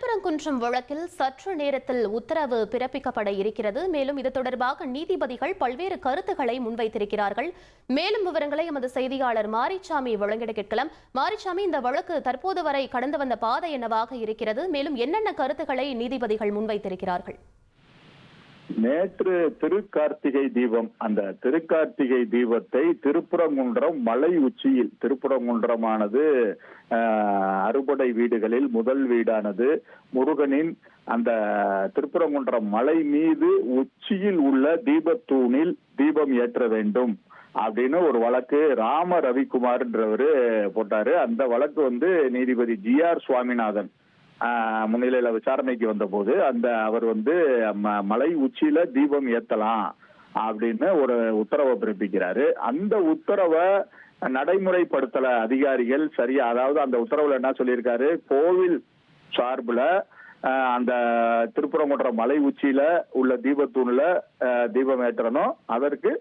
திருப்பரங்குன்றம் வழக்கில் சற்று நேரத்தில் உத்தரவு பிறப்பிக்கப்பட இருக்கிறது. மேலும் இது தொடர்பாக நீதிபதிகள் பல்வேறு கருத்துக்களை முன்வைத்திருக்கிறார்கள். மேலும் விவரங்களை எமது செய்தியாளர் மாரிச்சாமி வழங்கிட கேட்கலாம். மாரிச்சாமி, இந்த வழக்கு தற்போது வரை கடந்து வந்த பாதை என்னவாக இருக்கிறது? மேலும் என்னென்ன கருத்துக்களை நீதிபதிகள் முன்வைத்திருக்கிறார்கள்? நேற்று திருக்கார்த்திகை தீபம், அந்த திருக்கார்த்திகை தீபத்தை திருப்பரங்குன்றம் மலை உச்சியில், திருப்பரங்குன்றமானது அறுபடை வீடுகளில் முதல் வீடானது முருகனின் அந்த திருப்பரங்குன்றம் மலை மீது உச்சியில் உள்ள தீபத்தூணில் தீபம் ஏற்ற வேண்டும் அப்படின்னு ஒரு வழக்கு ராம ரவிக்குமார்ன்றவரு போட்டாரு. அந்த வழக்கு நீதிபதி ஜி.ஆர். சுவாமிநாதன் முன்னிலையில விசாரணைக்கு வந்த போது அவர் மலை உச்சியில தீபம் ஏத்தலாம் அப்படின்னு ஒரு உத்தரவை பிறப்பிக்கிறாரு. அந்த உத்தரவை நடைமுறைப்படுத்தல அதிகாரிகள் சரியா. அதாவது அந்த உத்தரவுல என்ன சொல்லியிருக்காரு, கோவில் சார்புல அந்த திருப்பரங்குன்றம் மலை உச்சியில உள்ள தீபத்தூண்ல தீபம் ஏற்றணும். அதற்கு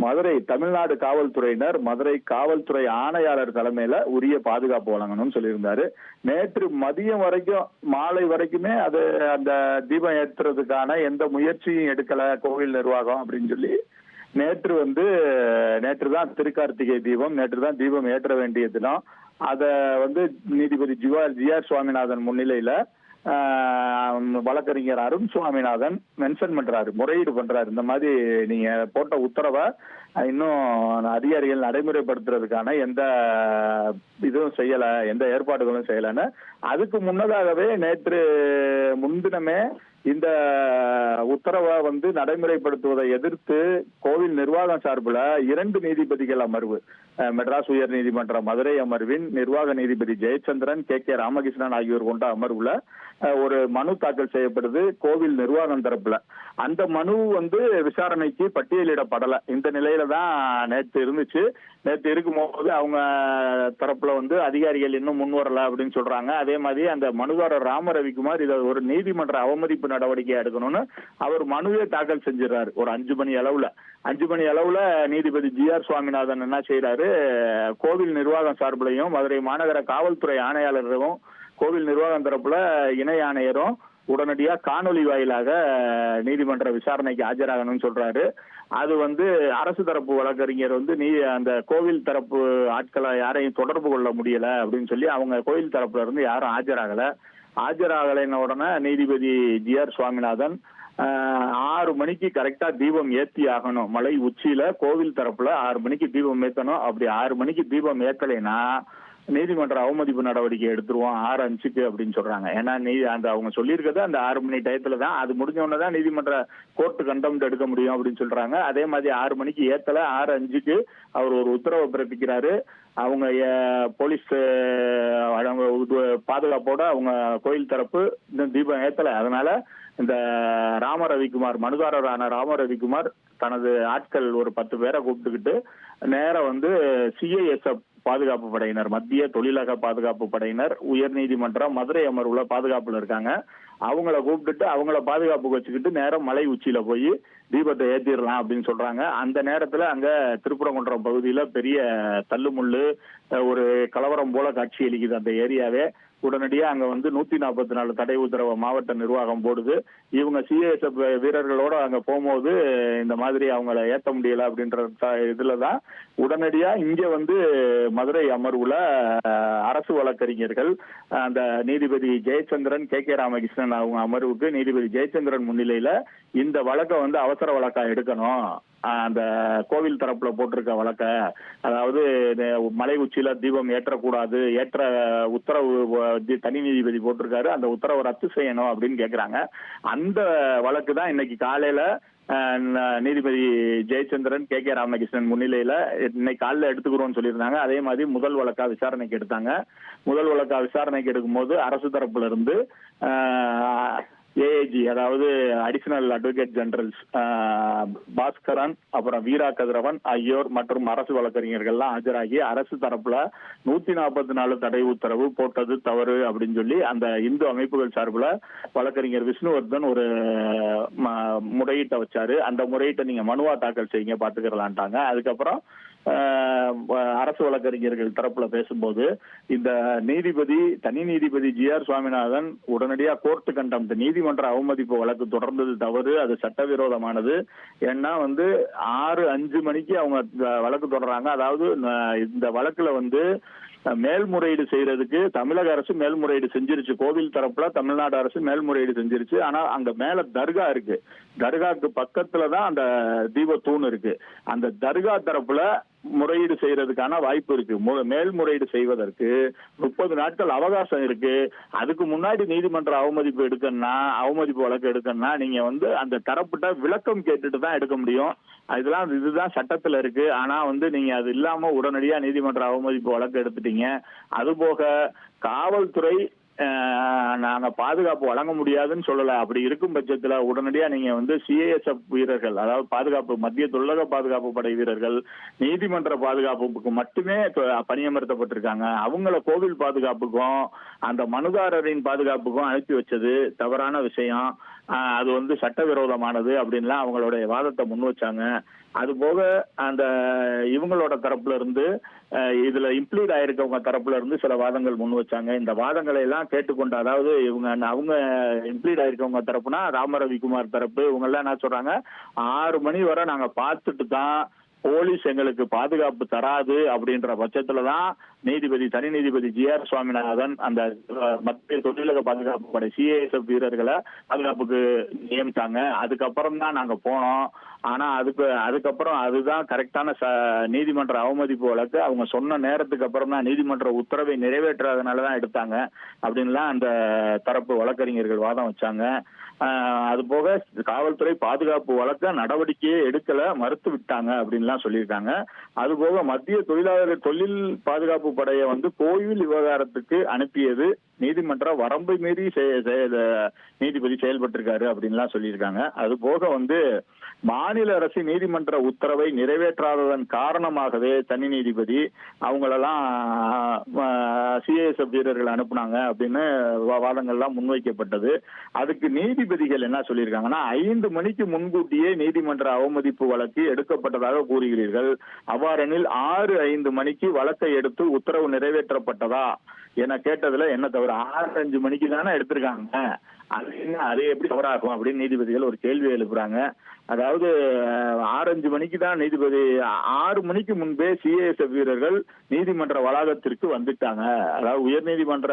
மதுரை தமிழ்நாடு காவல்துறையினர், மதுரை காவல்துறை ஆணையாளர் தலைமையில உரிய பாதுகாப்பு வழங்கணும்னு சொல்லியிருந்தாரு. நேற்று மதியம் வரைக்கும், மாலை வரைக்குமே அந்த தீபம் ஏற்றுறதுக்கான எந்த முயற்சியும் எடுக்கல கோவில் நிர்வாகம் அப்படின்னு சொல்லி நேற்று தான் திருக்கார்த்திகை தீபம், நேற்று தான் தீபம் ஏற்ற வேண்டிய தினம். அத நீதிபதி ஜி.ஆர். சுவாமிநாதன் முன்னிலையில வழக்கறிஞர் அருண் சுவாமிநாதன் மென்ஷன் பண்றாரு, முறையீடு பண்றாரு. இந்த மாதிரி நீங்க போட்ட உத்தரவை இன்னும் அதிகாரிகள் நடைமுறைப்படுத்துறதுக்கான எந்த இதுவும் செய்யல, எந்த ஏற்பாடுகளும் செய்யலன்னு. அதுக்கு முன்னதாகவே நேற்று முன்தினமே இந்த உத்தரவை நடைமுறைப்படுத்துவதை எதிர்த்து கோவில் நிர்வாகம் சார்பில் 2 நீதிபதிகள் அமர்வு, மெட்ராஸ் உயர் நீதிமன்ற மதுரை அமர்வின் நிர்வாக நீதிபதி ஜெயச்சந்திரன், கே ராமகிருஷ்ணன் ஆகியோர் கொண்ட அமர்வுல ஒரு மனு தாக்கல் செய்யப்படுது கோவில் நிர்வாகம் தரப்புல. அந்த மனு விசாரணைக்கு பட்டியலிடப்படல. இந்த நிலையில தான் நேற்று இருந்துச்சு. நேற்று இருக்கும்போது அவங்க தரப்புல அதிகாரிகள் இன்னும் முன் வரல அப்படின்னு சொல்றாங்க. அதே மாதிரி அந்த மனுதாரர் ராம ரவிக்குமார் இதை ஒரு நீதிமன்ற அவமதிப்பு நடவடிக்கை எடுக்கணும்னு அவர் மனுவே தாக்கல் செஞ்சிடறாரு. ஒரு 5 மணி அளவுல நீதிபதி ஜி.ஆர். சுவாமிநாதன் என்ன செய்யறாரு, கோவில் நிர்வாகம் சார்பிலையும் மதுரை மாநகர காவல்துறை ஆணையாளரும் கோவில் நிர்வாகம் தரப்புல இணை ஆணையரும் உடனடியா காணொலி வாயிலாக நீதிமன்ற விசாரணைக்கு ஆஜராகணும்னு சொல்றாரு. அது அரசு தரப்பு வழக்கறிஞர் அந்த கோவில் தரப்பு ஆட்களை யாரையும் தொடர்பு கொள்ள முடியல அப்படின்னு சொல்லி அவங்க கோவில் தரப்புல இருந்து யாரும் ஆஜராகலைன்ன உடனே நீதிபதி ஜி.ஆர். சுவாமிநாதன் 6 மணிக்கு கரெக்டா தீபம் ஏத்தி ஆகணும். மலை உச்சியில கோவில் தரப்புல 6 மணிக்கு தீபம் ஏத்தணும். அப்படி 6 மணிக்கு தீபம் ஏத்தலைன்னா நீதிமன்ற அவமதிப்பு நடவடிக்கை எடுத்துருவோம் 6:05 அப்படின்னு சொல்றாங்க. ஏன்னா அவங்க சொல்லியிருக்கிறது அந்த 6 மணி டயத்துல தான், அது முடிஞ்ச உடனே தான் நீதிமன்ற கோர்ட்டு கண்டெம்ட் எடுக்க முடியும் அப்படின்னு சொல்றாங்க. அதே மாதிரி 6 மணிக்கு ஏத்தல, 6:05 அவர் ஒரு உத்தரவை பிறப்பிக்கிறாரு. அவங்க போலீஸ் பாதுகாப்போட அவங்க கோயில் தரப்பு இந்த தீபம் ஏத்தல. அதனால இந்த ராம ரவிக்குமார், மனுதாரரான ராம ரவிக்குமார் தனது ஆட்கள் ஒரு 10 பேரை கூப்பிட்டுக்கிட்டு நேரம் சிஐஎஸ்எஃப் பாதுகாப்பு படையினர், மத்திய தொழிலக பாதுகாப்பு படையினர் உயர் நீதிமன்றம் மதுரை அமர்வுல பாதுகாப்புல இருக்காங்க. அவங்கள கூப்பிட்டுட்டு அவங்கள பாதுகாப்புக்கு வச்சுக்கிட்டு நேரம் மலை உச்சியில போய் தீபத்தை ஏத்திடலாம் அப்படின்னு சொல்றாங்க. அந்த நேரத்துல அங்க திருப்பரங்குன்றம் பகுதியில பெரிய தள்ளுமுள்ளு, ஒரு கலவரம் போல காட்சி அளிக்குது அந்த ஏரியாவே. உடனடியா அங்க 144 தடை உத்தரவை மாவட்ட நிர்வாகம் போடுது. இவங்க சிஐஎஸ்எஃப் வீரர்களோட அங்க போகும்போது இந்த மாதிரி அவங்கள ஏத்த முடியல அப்படின்ற இதுலதான் உடனடியா இங்க மதுரை அமர்வுல அரசு வழக்கறிஞர்கள் அந்த நீதிபதி ஜெயச்சந்திரன், கே ராமகிருஷ்ணன் அவங்க அமர்வுக்கு நீதிபதி ஜெயச்சந்திரன் முன்னிலையில இந்த வழக்கை அவசர வழக்கா எடுக்கணும். அந்த கோவில் தரப்புல போட்டிருக்க வழக்க, அதாவது மலை உச்சியில தீபம் ஏற்றக்கூடாது, ஏற்ற உத்தரவு தனி நீதிபதி போட்டிருக்காரு, அந்த உத்தரவை ரத்து செய்யணும் அப்படின்னு கேக்குறாங்க. அந்த வழக்கு தான் இன்னைக்கு காலையில நீதிபதி ஜெயச்சந்திரன், கே ராமகிருஷ்ணன் முன்னிலையில இன்னைக்கு காலைல எடுத்துக்கிறோம்னு சொல்லியிருந்தாங்க. அதே மாதிரி முதல் வழக்கா விசாரணைக்கு எடுத்தாங்க. முதல் வழக்கா விசாரணைக்கு எடுக்கும் போது அரசு தரப்புல இருந்து ஏஏஜி, அதாவது அடிஷனல் அட்வொகேட் ஜெனரல்ஸ் பாஸ்கரன், அப்புறம் வீரா கதிரவன் ஆகியோர் மற்றும் அரசு வழக்கறிஞர்கள்லாம் ஆஜராகி அரசு தரப்புல 144 தடை உத்தரவு போட்டது தவறு அப்படின்னு சொல்லி அந்த இந்து அமைப்புகள் சார்பில் வழக்கறிஞர் விஷ்ணுவர்தன் ஒரு முறையீட்டை வச்சாரு. அந்த முறையீட்டை நீங்க மனுவா தாக்கல் செய்யுங்க பாத்துக்கலான்ட்டாங்க. அதுக்கப்புறம் அரசு வழக்கறிஞர்கள் தரப்புல பேசும்போது இந்த தனி நீதிபதி ஜி.ஆர். சுவாமிநாதன் உடனடியா கோர்ட்டு கண்டெம்ட், நீதிமன்ற அவமதிப்பு வழக்கு தொடர்ந்தது தவறு, அது சட்டவிரோதமானது. ஏன்னா 6:05 மணிக்கு அவங்க வழக்கு தொடர்றாங்க. அதாவது இந்த வழக்குல மேல்முறையீடு செய்யறதுக்கு தமிழக அரசு மேல்முறையீடு செஞ்சிருச்சு. கோவில் தரப்புல தமிழ்நாடு அரசு மேல்முறையீடு செஞ்சிருச்சு. ஆனா அங்க மேல தர்கா இருக்கு, தர்காக்கு பக்கத்துலதான் அந்த தீபத்தூண் இருக்கு. அந்த தர்கா தரப்புல முறையீடு செய்யறதுக்கான வாய்ப்பு இருக்கு. மேல்முறையீடு செய்வதற்கு 30 நாட்கள் அவகாசம் இருக்கு. அதுக்கு முன்னாடி நீதிமன்ற அவமதிப்பு வழக்கு எடுக்கணும்னா நீங்க அந்த தரப்புட்ட விளக்கம் கேட்டுட்டு தான் எடுக்க முடியும். இதுதான் சட்டத்துல இருக்கு. ஆனா நீங்க அது இல்லாம உடனடியா நீதிமன்ற அவமதிப்பு வழக்கு எடுத்துட்டீங்க. அதுபோக காவல்துறை நாங்க பாதுகாப்பு வழங்க முடியாதுன்னு சொல்லல. அப்படி இருக்கும் பட்சத்துல உடனடியா நீங்க சிஏஎஸ்எஃப் வீரர்கள், அதாவது மத்திய தொழிலக பாதுகாப்பு படை வீரர்கள் நீதிமன்ற பாதுகாப்புக்கு மட்டுமே பணியமர்த்தப்பட்டிருக்காங்க. அவங்கள கோவில் பாதுகாப்புக்கும் அந்த மனுதாரரின் பாதுகாப்புக்கும் அனுப்பி வச்சது தவறான விஷயம். அது சட்டவிரோதமானது அப்படின்லாம் அவங்களுடைய வாதத்தை முன் வச்சாங்க. அது போக அந்த இவங்களோட தரப்புல இருந்து இதுல இம்ப்ளீட் ஆயிருக்கவங்க தரப்புல இருந்து சில வாதங்கள் முன் வச்சாங்க. இந்த வாதங்களை எல்லாம் கேட்டுக்கொண்டு, அதாவது அவங்க இம்ப்ளீட் ஆயிருக்கவங்க தரப்புனா ராமரவிக்குமார் தரப்பு, இவங்க எல்லாம் என்ன சொல்றாங்க, 6 மணி வரை நாங்க பார்த்துட்டு தான் போலீஸ் எங்களுக்கு பாதுகாப்பு தராது அப்படின்ற பட்சத்துலதான் தனி நீதிபதி ஜி.ஆர். சுவாமிநாதன் அந்த மத்திய தொழிலக பாதுகாப்பு படை சிஏஎஸ்எஃப் வீரர்களை பாதுகாப்புக்கு நியமித்தாங்க. அதுக்கப்புறம் தான் நாங்க போனோம். ஆனா அதுக்கப்புறம் அதுதான் கரெக்டான நீதிமன்ற அவமதிப்பு வழக்கு. அவங்க சொன்ன நேரத்துக்கு அப்புறம் தான் நீதிமன்ற உத்தரவை நிறைவேற்றாதனாலதான் எடுத்தாங்க அப்படின்லாம் அந்த தரப்பு வழக்கறிஞர்கள் வாதம் வச்சாங்க. அது போக காவல்துறை பாதுகாப்பு வழக்க நடவடிக்கையே எடுக்கல, மறுத்து விட்டாங்க அப்படின்லாம் சொல்லியிருக்காங்க. அது போக மத்திய தொழில் பாதுகாப்பு படையை கோயில் விவகாரத்துக்கு அனுப்பியது நீதிமன்ற வரம்பை மீறி நீதிபதி செயல்பட்டிருக்காரு அப்படின்லாம் சொல்லியிருக்காங்க. அது போக மாநில அரசு நீதிமன்ற உத்தரவை நிறைவேற்றாததன் காரணமாகவே தனி நீதிபதி அவங்களெல்லாம் சிஏஎஸ்எஃப் வீரர்கள் அனுப்புனாங்க அப்படின்னு வாதங்கள்லாம் முன்வைக்கப்பட்டது. அதுக்கு நீதிபதிகள் என்ன சொல்லியிருக்காங்கன்னா, 5 மணிக்கு முன்கூட்டியே நீதிமன்ற அவமதிப்பு வழக்கு எடுக்கப்பட்டதாக கூறுகிறீர்கள். அவ்வாறெனில் 6:05 மணிக்கு வழக்கை எடுத்து உத்தரவு நிறைவேற்றப்பட்டதா என கேட்டதுல என்ன தவிர 6:05 மணிக்கு தானே எடுத்திருக்காங்க, அது எப்படி தவறாகும் அப்படின்னு நீதிபதிகள் ஒரு கேள்வி எழுப்புறாங்க. அதாவது 6:05 மணிக்கு தான் நீதிபதி 6 மணிக்கு முன்பே சிஏஎஸ்எஃப் வீரர்கள் நீதிமன்ற வளாகத்திற்கு வந்துட்டாங்க. அதாவது உயர்நீதிமன்ற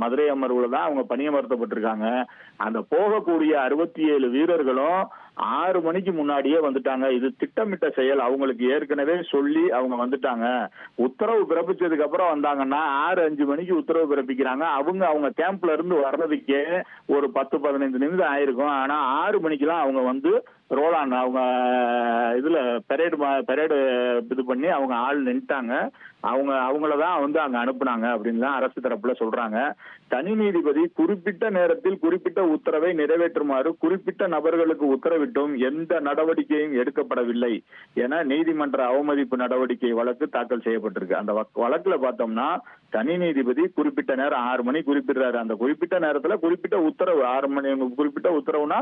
மதுரை அமர்வுல தான் அவங்க பணியமர்த்தப்பட்டிருக்காங்க. அந்த போகக்கூடிய 67 வீரர்களும் 6 மணிக்கு முன்னாடியே வந்துட்டாங்க. இது திட்டமிட்ட செயல். அவங்களுக்கு ஏற்கனவே சொல்லி அவங்க வந்துட்டாங்க. உத்தரவு பிறப்பிச்சதுக்கு அப்புறம் வந்தாங்கன்னா 6:05 மணிக்கு உத்தரவு பிறப்பிக்கிறாங்க. அவங்க கேம்ப்ல இருந்து வர்றதுக்கே ஒரு 10-15 நிமிடம் ஆயிருக்கும். ஆனா 6 மணிக்கெல்லாம் அவங்க ரோலான் அவங்க இதுல பெரேடு இது பண்ணி அவங்க ஆள் நின்ட்டாங்க. அவங்களதான் அங்க அனுப்புனாங்க அப்படின்னு தான் அரசு தரப்புல சொல்றாங்க. தனி நீதிபதி குறிப்பிட்ட நேரத்தில் குறிப்பிட்ட உத்தரவை நிறைவேற்றுமாறு குறிப்பிட்ட நபர்களுக்கு உத்தரவிட்டும் எந்த நடவடிக்கையும் எடுக்கப்படவில்லை என நீதிமன்ற அவமதிப்பு நடவடிக்கை வழக்கு தாக்கல் செய்யப்பட்டிருக்கு. அந்த வழக்குல பார்த்தோம்னா தனி நீதிபதி குறிப்பிட்ட நேரம் 6 மணி குறிப்பிடுறாரு. அந்த குறிப்பிட்ட நேரத்துல குறிப்பிட்ட உத்தரவு 6 மணி குறிப்பிட்ட உத்தரவுனா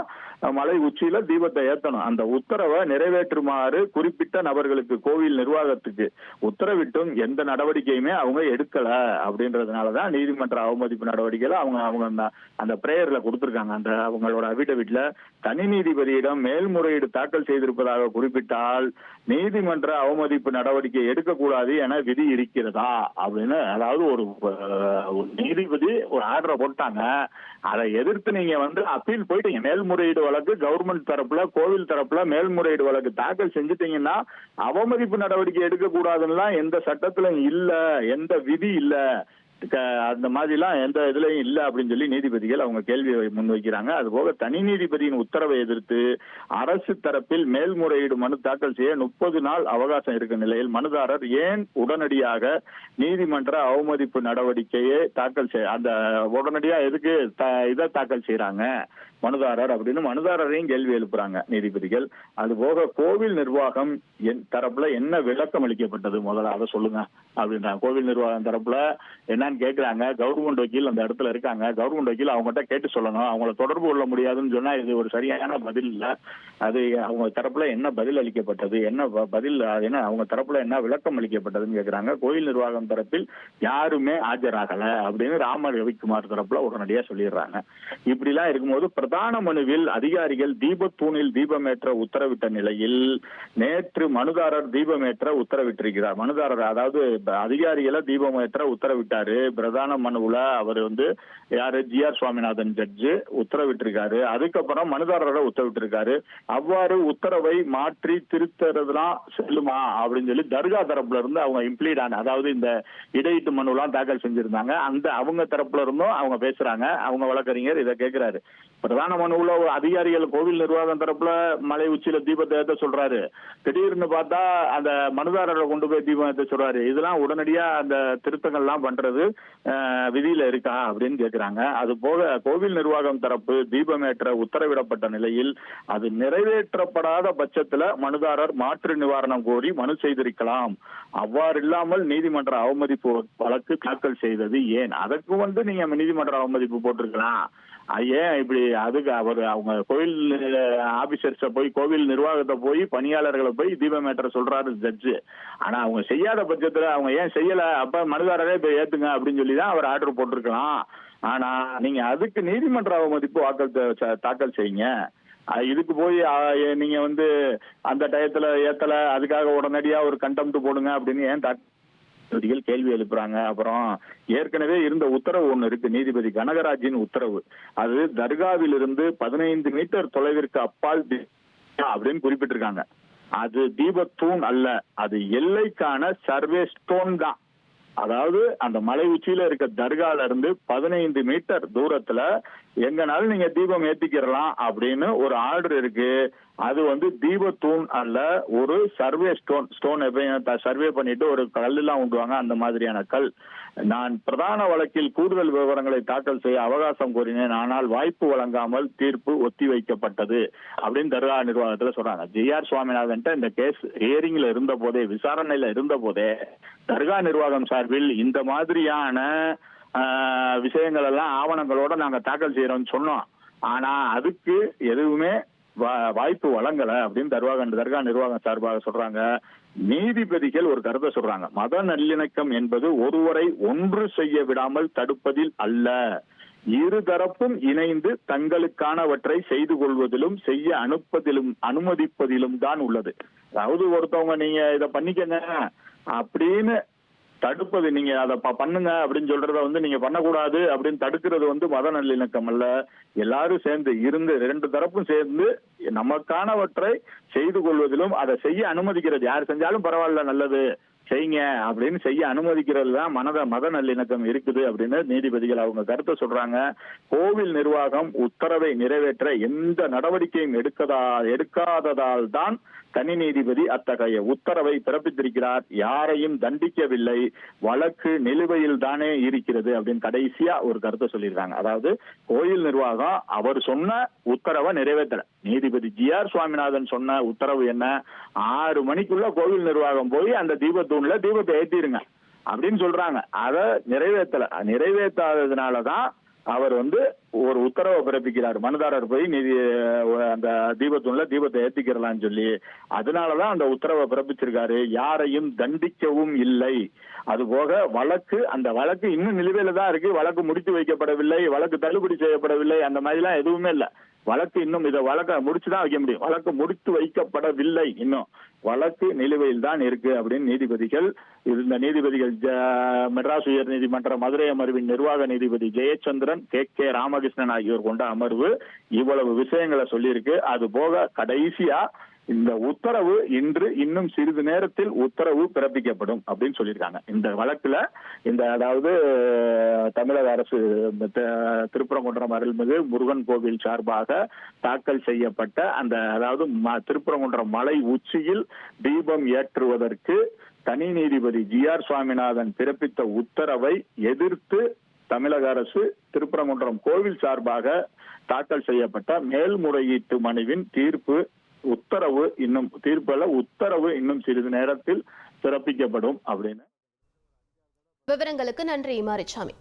மலை உச்சியில தீபத்தை ஏத்தணும். அந்த உத்தரவை நிறைவேற்றுமாறு குறிப்பிட்ட நபர்களுக்கு கோவில் நிர்வாகத்துக்கு உத்தரவிட்டும் எந்த நடவடிக்கையுமே அவங்க எடுக்கல அப்படின்றதுனாலதான் நீதிமன்ற அவமதிப்பு நடவடிக்கையில அவங்க அந்த பிரேயர்ல கொடுத்திருக்காங்க. அந்த அவங்களோட அபிடவிட்ல தனி நீதிபதியிடம் மேல்முறையீடு தாக்கல் செய்திருப்பதாக குறிப்பிட்டால் நீதிமன்ற அவமதிப்பு நடவடிக்கை எடுக்கக்கூடாது என விதி இருக்கிறதா அப்படின்னு, அதாவது ஒரு நீதிபதி ஒரு ஆர்டரை போட்டாங்க. அதை எதிர்த்து நீங்க அப்பீல் போயிட்டீங்க. மேல்முறையீடு வழக்கு கவர்மெண்ட் தரப்புல கோவில் தரப்புல மேல்முறையீடு வழக்கு தாக்கல் செஞ்சுட்டீங்கன்னா அவமதிப்பு நடவடிக்கை எடுக்கக்கூடாதுன்னா எந்த சட்டத்திலும் இல்ல, எந்த விதி இல்ல, அந்த மாதிரிலாம் எந்த இதுலயும் இல்ல அப்படின்னு சொல்லி நீதிபதிகள் அவங்க கேள்வியை முன்வைக்கிறாங்க. அதுபோக தனி நீதிபதியின் உத்தரவை எதிர்த்து அரசு தரப்பில் மேல்முறையீடு மனு தாக்கல் செய்ய 30 நாள் அவகாசம் இருக்கும் நிலையில் மனுதாரர் ஏன் உடனடியாக நீதிமன்ற அவமதிப்பு நடவடிக்கையை தாக்கல் அந்த உடனடியா எதுக்கு இதை தாக்கல் செய்யறாங்க, மனுதாரர் அப்படின்னு மனுதாரரையும் கேள்வி எழுப்புறாங்க நீதிபதிகள். அது போக கோவில் நிர்வாகம் தரப்புல என்ன விளக்கம் அளிக்கப்பட்டது முதல்ல அதை சொல்லுங்க அப்படின்றாங்க. கோவில் நிர்வாகம் தரப்புல என்னன்னு கேட்கிறாங்க. கவர்மெண்ட் வக்கீல் அந்த இடத்துல இருக்காங்க. கவர்மெண்ட் வக்கீல் அவங்ககிட்ட கேட்டு சொல்லணும். அவங்கள தொடர்பு கொள்ள முடியாதுன்னு சொன்னா இது ஒரு சரியான பதில் இல்ல. அது அவங்க தரப்புல என்ன பதில் அளிக்கப்பட்டது, என்ன பதில், என்ன அவங்க தரப்புல என்ன விளக்கம் அளிக்கப்பட்டதுன்னு கேட்கிறாங்க. கோயில் நிர்வாகம் தரப்பில் யாருமே ஆஜராகல அப்படின்னு ராம ரவிக்குமார் தரப்புல உடனடியா சொல்லிடுறாங்க. இப்படி எல்லாம் இருக்கும்போது பிரதான மனுவில் அதிகாரிகள் தீபத்தூணில் தீபமேற்ற உத்தரவிட்ட நிலையில் நேற்று மனுதாரர் தீபமேற்ற உத்தரவிட்டிருக்கிறார். மனுதாரர் அதாவது அதிகாரிகளை தீபமேற்ற உத்தரவிட்டாரு. பிரதான மனுவுல அவர் யாரு GR சுவாமிநாதன் ஜட்ஜு உத்தரவிட்டிருக்காரு. அதுக்கப்புறம் மனுதாரரை உத்தரவிட்டிருக்காரு. அவ்வாறு உத்தரவை மாற்றி திருத்தறதுலாம் செல்லுமா அப்படின்னு சொல்லி தர்கா தரப்புல இருந்து அவங்க இம்ப்ளீட் ஆன, அதாவது இந்த இடையீட்டு மனுலாம் தாக்கல் செஞ்சிருந்தாங்க. அந்த அவங்க தரப்புல இருந்தும் அவங்க பேசுறாங்க. அவங்க வழக்கறிஞர் இதை கேட்கிறாரு. பிரதான மனுவுல அதிகாரிகள் கோவில் நிர்வாகம் தரப்புல மலை உச்சியில தீபத்தை ஏத்த சொல்றாரு. திடீர்னு பார்த்தா அந்த மனுதாரரை கொண்டு போய் தீபம் ஏத்த சொல்றாரு. இதெல்லாம் உடனடியா அந்த திருத்தங்கள்லாம் பண்றது விதியில இருக்கா அப்படின்னு கேட்கிறாங்க. அது போக கோவில் நிர்வாகம் தரப்பு தீபமேற்ற உத்தரவிடப்பட்ட நிலையில் அது நிறைவேற்றப்படாத பட்சத்துல மனுதாரர் மாற்று நிவாரணம் கோரி மனு செய்திருக்கலாம். அவ்வாறு இல்லாமல் நீதிமன்ற அவமதிப்பு வழக்கு தாக்கல் செய்தது ஏன்? அதற்கு நீங்க நீதிமன்ற அவமதிப்பு போட்டிருக்கலாம். ஏன் இப்படி? அதுக்கு அவங்க கோவில் ஆபீசர்ஸ போய் கோவில் நிர்வாகத்தை போய் பணியாளர்களை போய் தீபமேற்ற சொல்றாரு ஜட்ஜு. ஆனா அவங்க செய்யாத பட்சத்துல அவங்க ஏன் செய்யல? அப்ப மனுதாரரே போய் ஏத்துங்க அப்படின்னு சொல்லிதான் அவர் ஆர்டர் போட்டிருக்கலாம். ஆனா நீங்க அதுக்கு நீதிமன்ற அவமதிப்பு தாக்கல் செய்யுங்க. இதுக்கு போய் நீங்க அந்த டயத்துல ஏத்தல, அதுக்காக உடனடியா ஒரு கண்டெம்ட் போடுங்க அப்படின்னு ஏன் நீதிபதிகள் கேள்வி எழுப்புறாங்க. அப்புறம் ஏற்கனவே இருந்த உத்தரவு ஒண்ணு இருக்கு, நீதிபதி கனகராஜின் உத்தரவு. அது தர்காவில் இருந்து 15 மீட்டர் தொலைவிற்கு அப்பால் அப்படின்னு குறிப்பிட்டிருக்காங்க. அது தீபத்தூண் அல்ல, அது எல்லைக்கான சர்வே ஸ்டோன் தான். அதாவது அந்த மலை உச்சியில இருக்க தர்கால இருந்து 15 மீட்டர் தூரத்துல எங்கனாலும் நீங்க தீபம் ஏத்திக்கிறலாம் அப்படின்னு ஒரு ஆர்டர் இருக்கு. அது தீபத்தூண் அல்ல, ஒரு சர்வே ஸ்டோன் சர்வே பண்ணிட்டு ஒரு கல் எல்லாம் உண்டுவாங்க, அந்த மாதிரியான கல். நான் பிரதான வழக்கில் கூடுதல் விவரங்களை தாக்கல் செய்ய அவகாசம் கோரினேன், ஆனால் வாய்ப்பு வழங்காமல் தீர்ப்பு ஒத்திவைக்கப்பட்டது அப்படின்னு தர்கா நிர்வாகத்துல சொல்றாங்க. GR சுவாமிநாதன் இந்த கேஸ் ஹியரிங்ல இருந்த போதே, விசாரணையில இருந்த போதே தர்கா நிர்வாகம் சார்பில் இந்த மாதிரியான விஷயங்கள் எல்லாம் ஆவணங்களோட நாங்க தாக்கல் செய்யறோம்னு சொன்னோம். ஆனா அதுக்கு எதுவுமே வாய்ப்பு வழங்கல அப்படின்னு தர்கா நிர்வாகம் சார்பாக சொல்றாங்க. நீதிபதிகள் ஒரு கருத்தை சொல்றாங்க. மத நல்லிணக்கம் என்பது ஒருவரை ஒன்று செய்ய விடாமல் தடுப்பதில் அல்ல, இருதரப்பும் இணைந்து தங்களுக்கானவற்றை செய்து கொள்வதிலும் செய்ய அனுமதிப்பதிலும் தான் உள்ளது. அதாவது ஒருத்தவங்க நீங்க இதை பண்ணிக்கங்க அப்படின்னு தடுப்பது, நீங்க அதை பண்ணுங்க அப்படின்னு சொல்றத நீங்க பண்ணக்கூடாது அப்படின்னு தடுக்கிறது மத நல்லிணக்கம் அல்ல. எல்லாரும் சேர்ந்து இருந்து 2 தரப்பும் சேர்ந்து நமக்கானவற்றை செய்து கொள்வதிலும் அதை செய்ய அனுமதிக்கிறது, யார் செஞ்சாலும் பரவாயில்ல நல்லது செய்யுங்க அப்படின்னு செய்ய அனுமதிக்கிறது தான் மத நல்லிணக்கம் இருக்குது அப்படின்னு நீதிபதிகள் அவங்க கருத்தை சொல்றாங்க. கோவில் நிர்வாகம் உத்தரவை நிறைவேற்ற எந்த நடவடிக்கையும் எடுக்காததால் தான் தனி நீதிபதி அத்தகைய உத்தரவை பிறப்பித்திருக்கிறார், யாரையும் தண்டிக்கவில்லை, வழக்கு நிலுவையில் தானே இருக்கிறது அப்படின்னு கடைசியா ஒரு கருத்தை சொல்லியிருக்காங்க. அதாவது கோயில் நிர்வாகம் அவர் சொன்ன உத்தரவை நிறைவேற்றல. நீதிபதி GR சுவாமிநாதன் சொன்ன உத்தரவு என்ன? 6 மணிக்குள்ள கோவில் நிர்வாகம் போய் அந்த தீபத்தூண்ல தீபத்தை ஏத்திருங்க அப்படின்னு சொல்றாங்க. அதை நிறைவேற்றாததுனாலதான் அவர் ஒரு உத்தரவை பிறப்பிக்கிறார். மனுதாரர் போய் அந்த தீபத்தூண்ல தீபத்தை ஏத்திக்கிறலாம்னு சொல்லி. அதனாலதான் அந்த உத்தரவை பிறப்பிச்சிருக்காரு. யாரையும் தண்டிக்கவும் இல்லை. அது போக அந்த வழக்கு இன்னும் நிலுவையில தான் இருக்கு, வழக்கு முடித்து வைக்கப்படவில்லை, வழக்கு தள்ளுபடி செய்யப்படவில்லை, அந்த மாதிரி எல்லாம் எதுவுமே இல்லை. வழக்கு இன்னும் வழக்கை முடிச்சுதான் வைக்க முடியும், வழக்கு முடித்து வைக்கப்படவில்லை, இன்னும் வழக்கு நிலுவையில் தான் இருக்கு அப்படின்னு நீதிபதிகள் மெட்ராஸ் உயர் நீதிமன்ற மதுரை அமர்வின் நிர்வாக நீதிபதி ஜெயச்சந்திரன், KK ராமகிருஷ்ணன் ஆகியோர் கொண்ட அமர்வு இவ்வளவு விஷயங்களை சொல்லியிருக்கு. அது போக கடைசியா இந்த உத்தரவு இன்னும் சிறிது நேரத்தில் உத்தரவு பிறப்பிக்கப்படும் அப்படின்னு சொல்லியிருக்காங்க. இந்த வழக்குல அதாவது தமிழக அரசு திருப்பரங்குன்றம் அருள்மிகு முருகன் கோவில் சார்பாக தாக்கல் செய்யப்பட்ட அதாவது திருப்பரங்குன்றம் மலை உச்சியில் தீபம் ஏற்றுவதற்கு தனி நீதிபதி GR சுவாமிநாதன் பிறப்பித்த உத்தரவை எதிர்த்து தமிழக அரசு திருப்பரங்குன்றம் கோவில் சார்பாக தாக்கல் செய்யப்பட்ட மேல்முறையீட்டு மனுவின் உத்தரவு இன்னும் சிறிது நேரத்தில் பிறப்பிக்கப்படும் அப்படின்னு. விவரங்களுக்கு நன்றி மாரிச்சாமி.